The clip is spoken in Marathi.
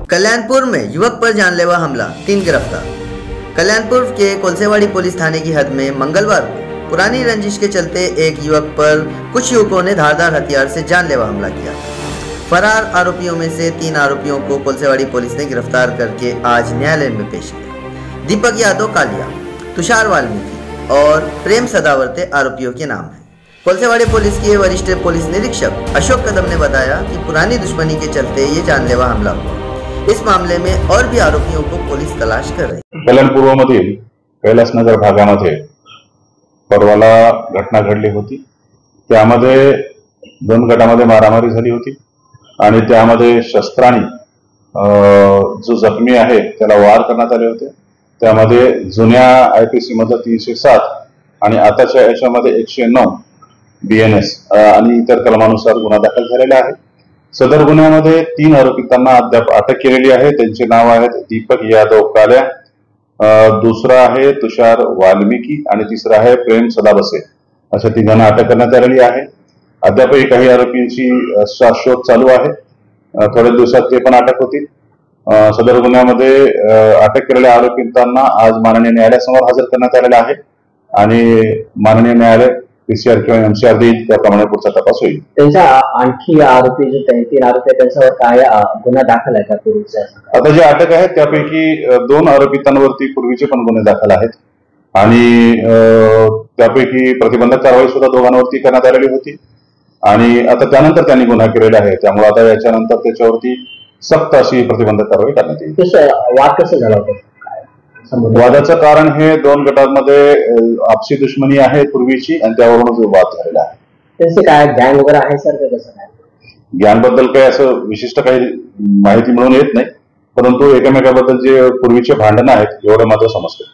कल्याणपुर में युवक पर जानलेवा हमला, 3 गिरफ्तार। कल्याणपुर के कोलसेवाड़ी पुलिस थाने की हद में मंगलवार को पुरानी रंजिश के चलते एक युवक पर कुछ युवकों ने धारदार हथियार से जानलेवा हमला किया। फरार आरोपियों में से 3 आरोपियों को कोलसेवाड़ी पुलिस ने गिरफ्तार करके आज न्यायालय में पेश किया। दीपक यादव कालिया, तुषार वाल्मीकि और प्रेम सदावर्ते आरोपियों के नाम हैं। कोलसेवाड़ी पुलिस के वरिष्ठ पुलिस निरीक्षक अशोक कदम ने बताया कि पुरानी दुश्मनी के चलते ये जानलेवा हमला हुआ। इस मामले में और भी आरोपियों को पुलिस तलाश कर रही है। कल्याणपूर्वमधील कैलासनगर भागामध्ये परवाला घटना घडली होती। त्यामध्ये 2 गटामध्ये मारामारी झाली होती आणि त्यामध्ये शस्त्राने जो जखमी आहे त्याला वार करण्यात आले होते। त्यामध्ये जुन्या आयपीसी मध्ये 307 आणि आताच्या याच्यामध्ये 109 बीएनएस आणि इतर कलमानुसार गुन्हा दाखल झालेला आहे। सदर गुन्ह्यामध्ये 3 आरोपितांना अद्याप अटक केलेली आहे। त्यांचे नाव आहेत दीपक यादव काल्या, दुसरा आहे तुषार वाल्मीकि आणि तिसरा आहे प्रेम सदावर्ते। अशा 3 जणांना अटक करण्यात आलेली आहे। अद्यापही काही आरोपींची शोध चालू आहे। थोड्या दिवसात ते पण अटक होतील। सदर गुन्ह्यामध्ये अटक केलेल्या आरोपितांना आज माननीय न्यायालयासमोर हजर करण्यात आलेले आहे आणि माननीय न्यायालय पीसीआर किंवा एमसीआर देईल, त्याप्रमाणे पुढचा तपास होईल। त्यांच्या आणखी आरोपी जे 3 आरोपी त्यांच्यावर काय गुन्हा दाखल आहे का पूर्वीचा? आता जे अटक आहेत त्यापैकी 2 आरोपितांवरती पूर्वीचे पण गुन्हे दाखल आहेत आणि त्यापैकी प्रतिबंधक कारवाई सुद्धा दोघांवरती करण्यात आलेली होती आणि आता त्यानंतर त्यांनी गुन्हा केलेला आहे। त्यामुळे आता याच्यानंतर त्याच्यावरती सक्त अशी प्रतिबंधक कारवाई करण्यात येईल। वाद कसं झाला होता? वादाचं कारण हे 2 गटांमध्ये आपसी दुश्मनी आहे पूर्वीची आणि त्यावरूनच वाद झालेला आहे। त्यांचे काय गँग वगैरे आहे सर? ते कसं काय? गँगबद्दल काही असं विशिष्ट काही माहिती मिळून येत नाही, परंतु एकमेकाबद्दल जे पूर्वीचे भांडण आहेत एवढं मात्र समजतं।